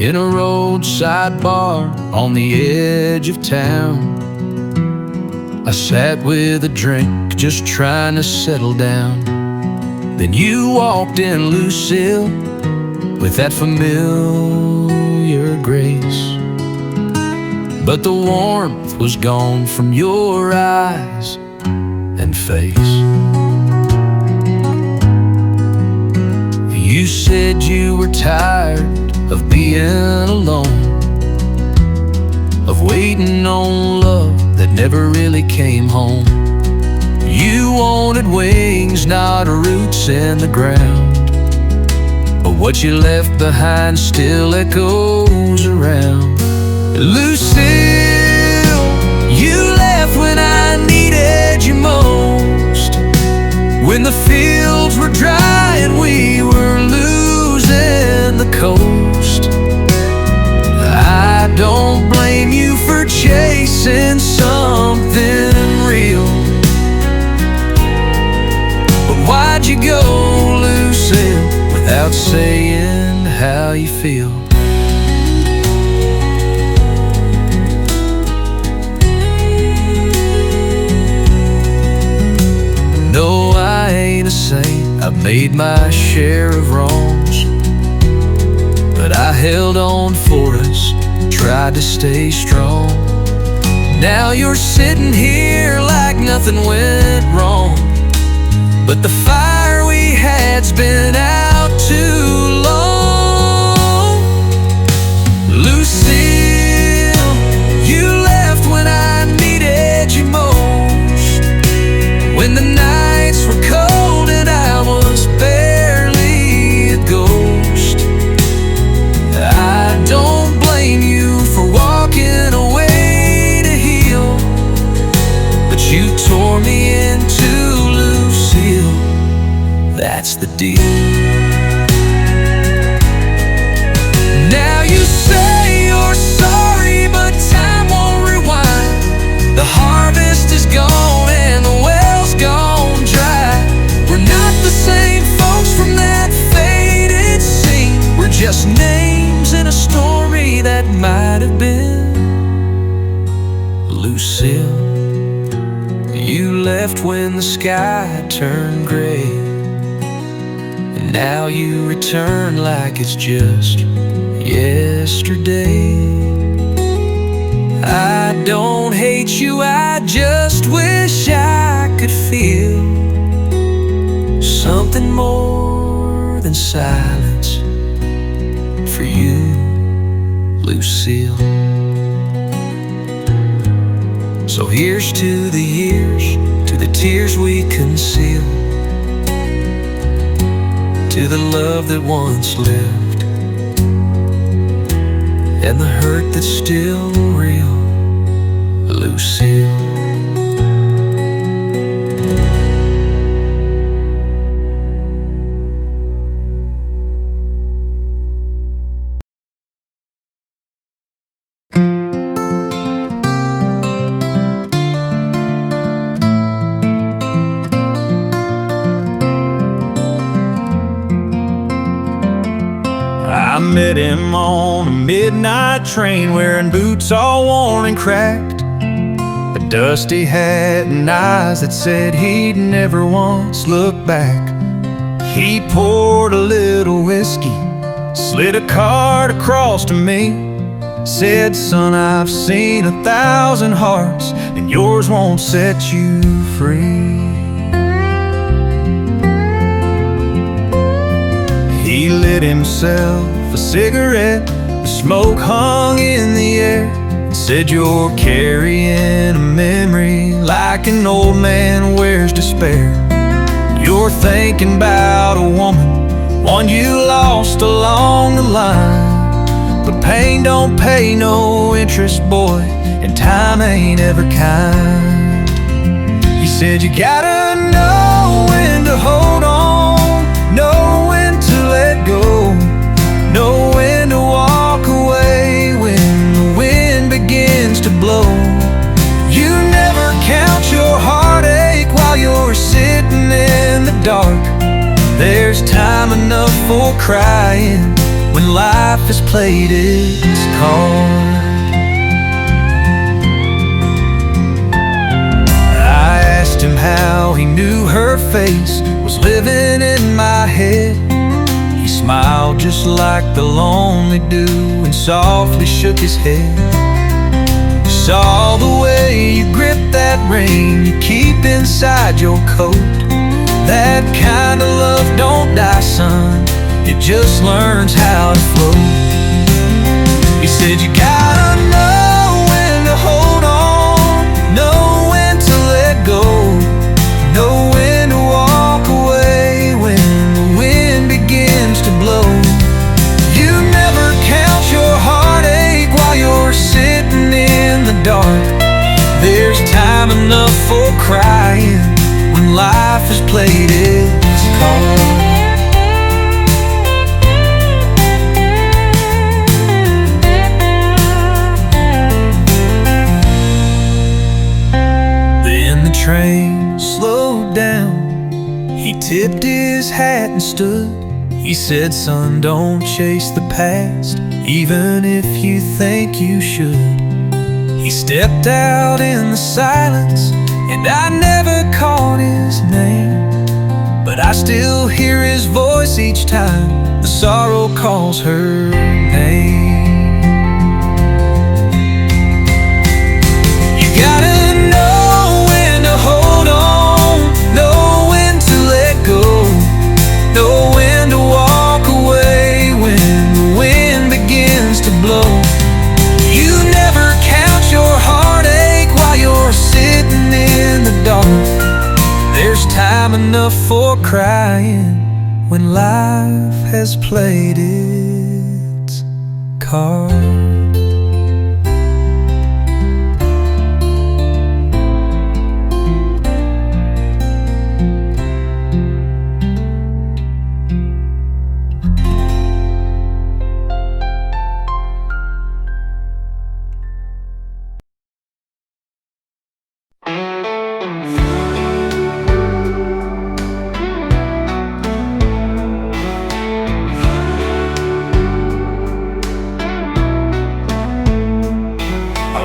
in a roadside bar on the edge of town. I sat with a drink, just trying to settle down. Then you walked in, Lucille, with that familiar grace. But the warmth was gone from your eyes and face. You said you were tired of being alone, of waiting on love that never really came home. You wanted wings, not roots in the ground, but what you left behind still echoes around. Lucille, you left when I needed you most, when the fields were dry and we were losing the coast. I don't blame you for chasing something real, but why'd you go, Lucille, without saying how you feel? No, I ain't a saint, I've made my share of wrongs, but I held on for us, tried to stay strong. Now you're sitting here like nothing went wrong, but the fire we had's been out too long. Lucille, you left when I needed you most, when the nights were cold and I was barely a ghost. I don't blame you for walking away to heal, but you tore me into, Lucille, that's the deal. Now you say you're sorry, but time won't rewind. The harvest is gone and the well's gone dry. We're not the same folks from that faded scene. We're just names in a story that might have been. Lucille, you left when the sky turned gray, and now you return like it's just yesterday. I don't hate you, I just wish I could feel something more than silence for you, Lucille. So here's to the years, to the tears we conceal, to the love that once lived, and the hurt that's still real, Lucille. I met him on a midnight train, wearing boots all worn and cracked, a dusty hat and eyes that said he'd never once look back. He poured a little whiskey, slid a card across to me, said, "Son, I've seen 1,000 hearts, and yours won't set you free." He lit himself a cigarette, the smoke hung in the air, said, "You're carrying a memory like an old man wears despair. You're thinking about a woman, one you lost along the line, but pain don't pay no interest, boy, and time ain't ever kind." He said, "You gotta know when to hold on, know when to let go, know when to walk away when the wind begins to blow. You never count your heartache while you're sitting in the dark. There's time enough for crying, when life has played its card. I asked him how he knew her face was living in my head. He smiled just like the lonely dew and softly shook his head. Saw the way you grip that ring you keep inside your coat. That kind of love don't die, son, it just learns how to float. He said you gotta know when to hold on, know when to let go, know when to walk away when the wind begins to blow. You never count your heartache while you're sitting in the dark. There's time enough for crying when life has played its card. Then the train slowed down. He tipped his hat and stood. He said, son, don't chase the past, even if you think you should. He stepped out in the silence, and I never caught his name, but I still hear his voice each time the sorrow calls her name. You gotta know when to hold on, know when to let go, know when to walk away when the wind begins to blow. You never count your heartache while you're sitting in the dark. There's time enough for crying when life has played its card.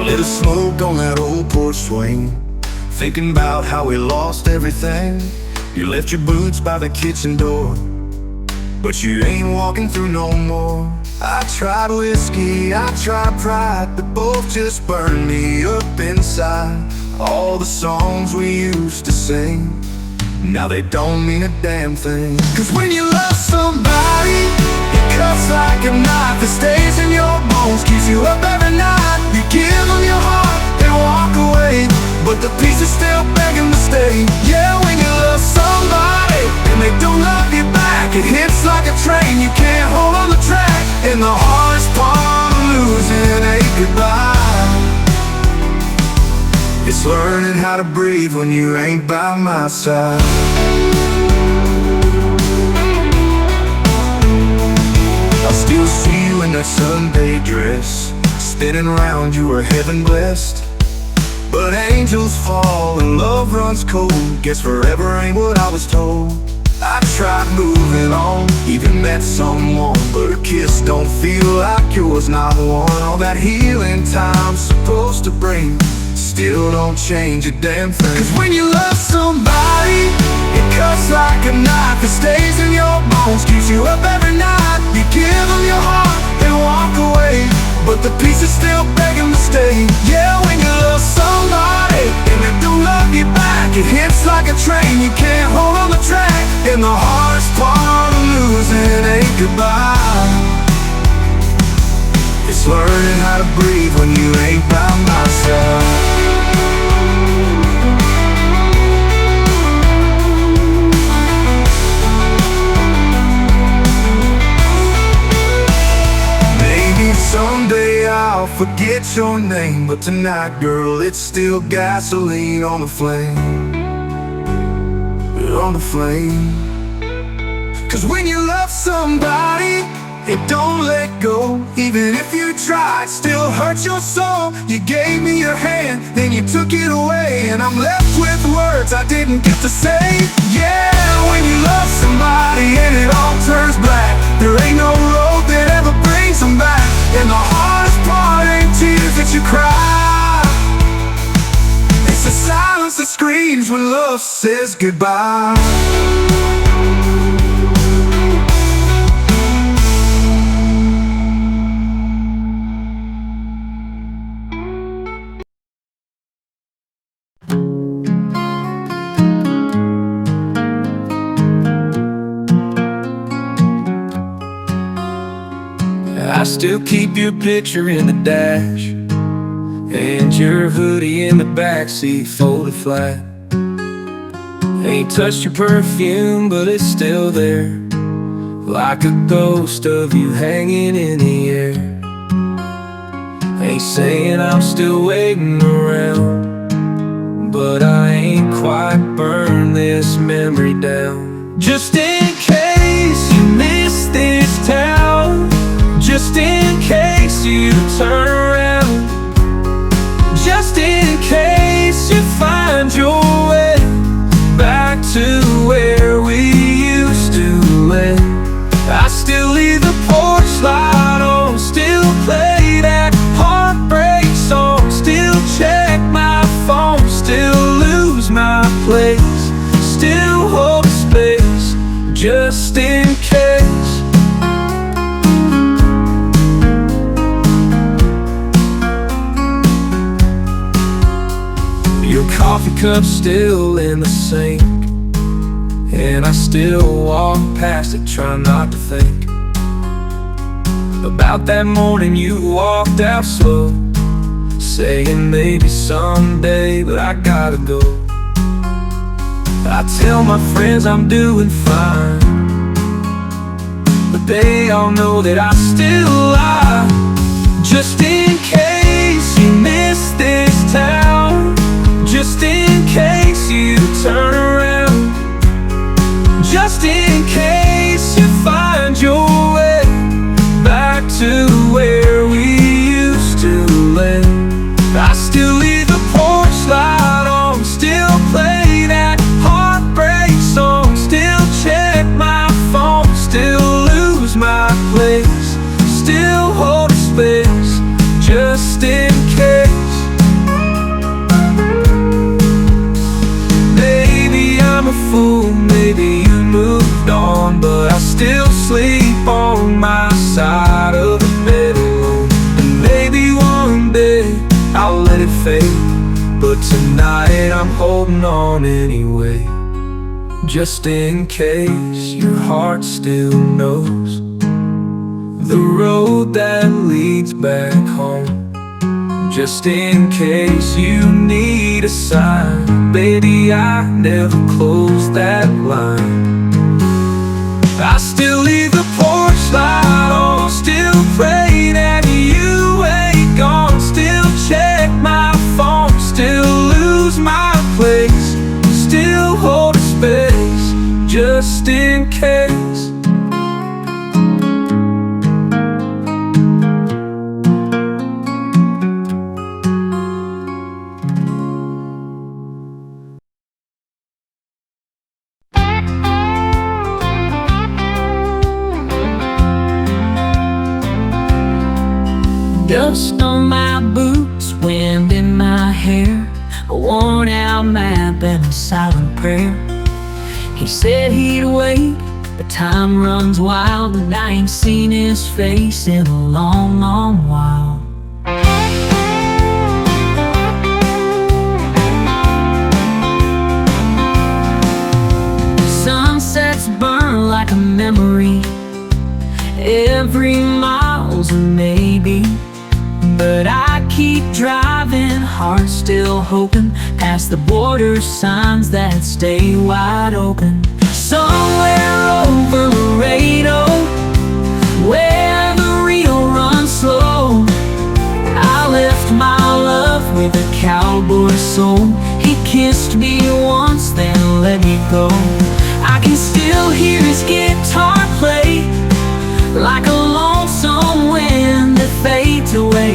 Lit a smoke on that old porch swing, thinking about how we lost everything. You left your boots by the kitchen door, but you ain't walking through no more. I tried whiskey, I tried pride, but both just burned me up inside. All the songs we used to sing, now they don't mean a damn thing. Cause when you love somebody, it cuts like a knife, it stays in your bones, keeps you up every night. You give them your heart and walk away, but the pieces still begging to stay. Yeah, when you love somebody and they don't love you back, it hits like a train, you can't hold on the track. And the hardest part of losing ain't goodbye, it's learning how to breathe when you ain't by my side. I still see you in that Sunday dress, spinning around, you were heaven blessed. But angels fall and love runs cold, guess forever ain't what I was told. I tried moving on, even met someone, but a kiss don't feel like yours, not one. All that healing time's supposed to bring still don't change a damn thing. Cause when you love somebody, it cuts like a knife, it stays in your bones, keeps you up every night. You give them your heart and walk away, but the pieces still begging to stay. Yeah, when you love somebody and they don't love you back, it hits like a train, you can't hold on the track. And the hardest part of losing ain't goodbye, it's learning how to breathe when you ain't by my side. Someday I'll forget your name, but tonight, girl, it's still gasoline on the flame, on the flame. Cause when you love somebody, it don't let go. Even if you try, it still hurts your soul. You gave me your hand, then you took it away, and I'm left with words I didn't get to say. Yeah, when you love somebody and it all turns black, there ain't no road that ever you cry. It's the silence that screams when love says goodbye. I still keep your picture in the dash, and your hoodie in the backseat folded flat. Ain't touched your perfume, but it's still there, like a ghost of you hanging in the air. Ain't saying I'm still waiting around, but I ain't quite burned this memory down. Just in case you miss this town, just in case you turn around, just in case you find your way back to where we used to live. I still leave the porch light on, still play that heartbreak song, still check my phone, still lose my place, still hold space, just in case. Your coffee cup's still in the sink, and I still walk past it trying not to think about that morning you walked out slow, saying maybe someday, but I gotta go. I tell my friends I'm doing fine, but they all know that I still lie. Just in case you miss this town, just in case you turn around, just in case you find your way back to where we used to live. I still leave the porch light on, still play that heartbreak song, still check my phone, still lose my place, still hold a space, just in case. I'm a fool, maybe you moved on, but I still sleep on my side of the bed alone. And maybe one day I'll let it fade, but tonight I'm holding on anyway. Just in case your heart still knows the road that leads back home, just in case you need a sign, baby, I never closed that line. I still leave the porch light on, still pray that you ain't gone, still check my phone, still lose my place, still hold a space, just in case. Dust on my boots, wind in my hair, a worn out map and a silent prayer. He said he'd wait, but time runs wild, and I ain't seen his face in a long, long while. Sunsets burn like a memory, every mile's a maybe. But I keep driving, heart still hoping, past the border signs that stay wide open. Somewhere over Laredo, where the Rio runs slow, I left my love with a cowboy soul. He kissed me once, then let me go. I can still hear his guitar play, like a lonesome wind that fades away.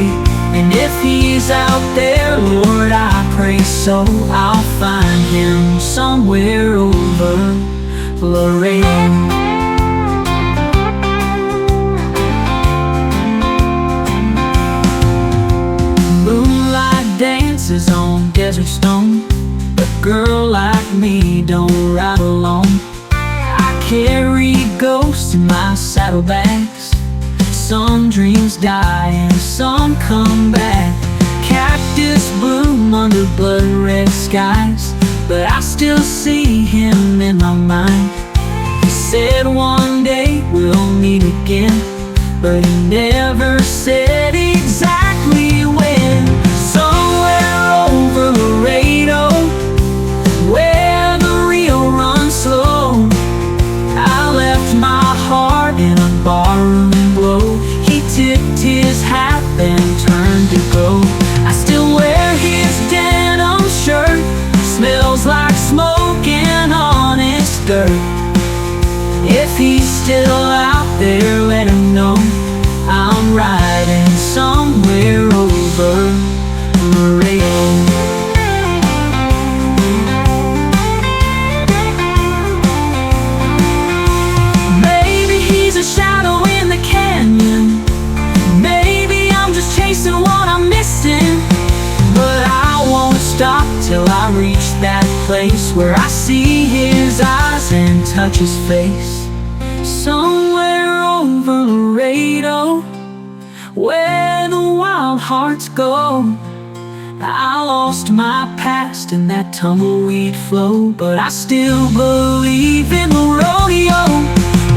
And if he's out there, Lord, I pray so, I'll find him somewhere over Laredo. girl like me don't ride alone. I carry ghosts in my saddlebags. Some dreams die and some come back. Cactus bloom under blood red skies, but I still see him in my mind. He said one day we'll meet again, but he never said exactly when. Somewhere over Laredo, where the Rio runs slow, I left my heart in a barroom glow. He tipped his hat then turned to go. I still wear his denim shirt, smells like smoke and honest dirt. If he's still out there, let him know I'm riding somewhere over Laredo. Maybe he's a shadow in the canyon, maybe I'm just chasing what I'm missing, but I won't stop till I reach that place where I see his eyes and touch his face. Somewhere over Laredo, where the wild hearts go. I lost my past in that tumbleweed flow, but I still believe in the rodeo,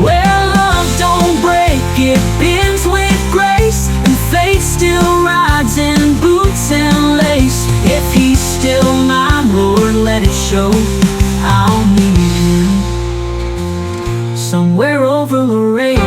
where love don't break, it bends with grace, and faith still rides in boots and lace. If he's still mine, Lord, let it show. I'll meet him somewhere over Laredo.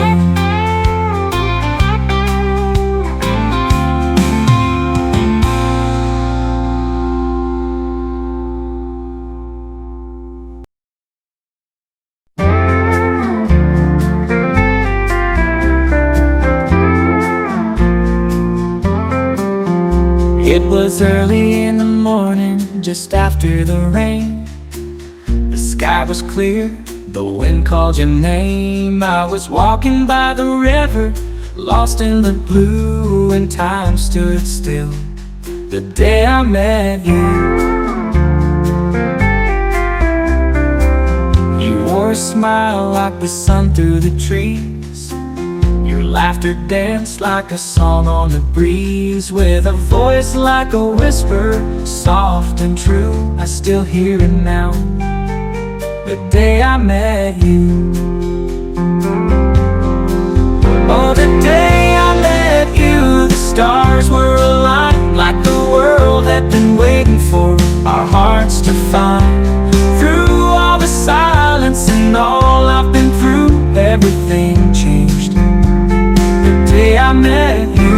It was early in the morning, just after the rain. The sky was clear, the wind called your name. I was walking by the river, lost in the blue, and time stood still the day I met you. You wore a smile like the sun through the trees. Your laughter danced like a song on the breeze, with a voice like a whisper, soft and true. I still hear it now, the day I met you. Oh, the day I met you, the stars were aligned, like the world had been waiting for our hearts to find. Through all the silence and all I've been through, everything changed the day I met you.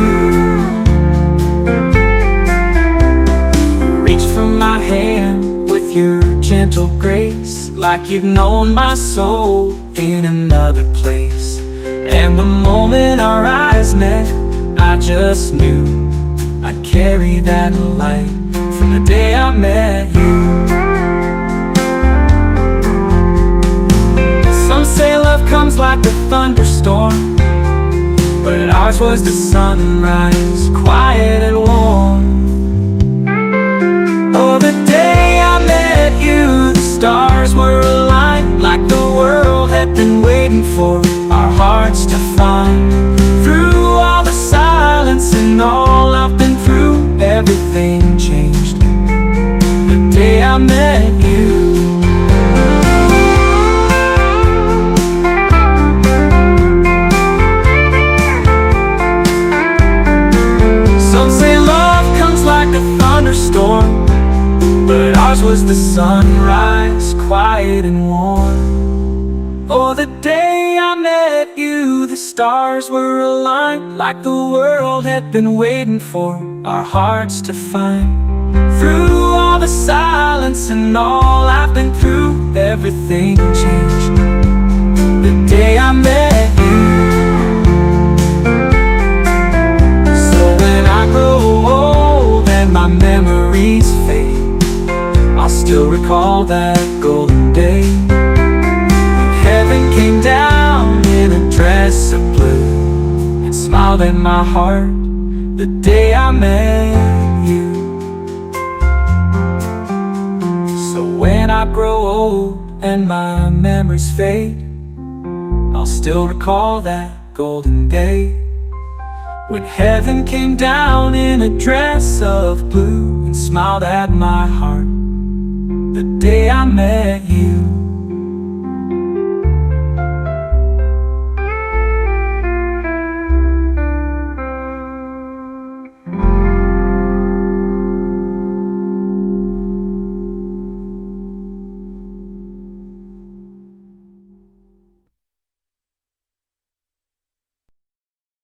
Reach for my hand with your gentle grace, like you've known my soul in another place. And the moment our eyes met, I just knew I'd carry that light from the day I met you. Some say love comes like a thunderstorm, but ours was the sunrise, quiet and warm. Oh, the day I met you, the stars were aligned, like the world had been waiting for our hearts to find. Through all the silence and all I've been through, everything changed the day I met you. Some say love comes like a thunderstorm, but ours was the sunrise, quiet and warm. Oh, the day I met you, the stars were aligned, like the world had been waiting for our hearts to find. Through all the silence and all I've been through, everything changed the day I met you. So when I grow old and my memories fade, I'll still recall that golden day. Heaven came down in a dress of blue and smiled in my heart the day I met you. So grow old and my memories fade, I'll still recall that golden day when heaven came down in a dress of blue and smiled at my heart the day I met you.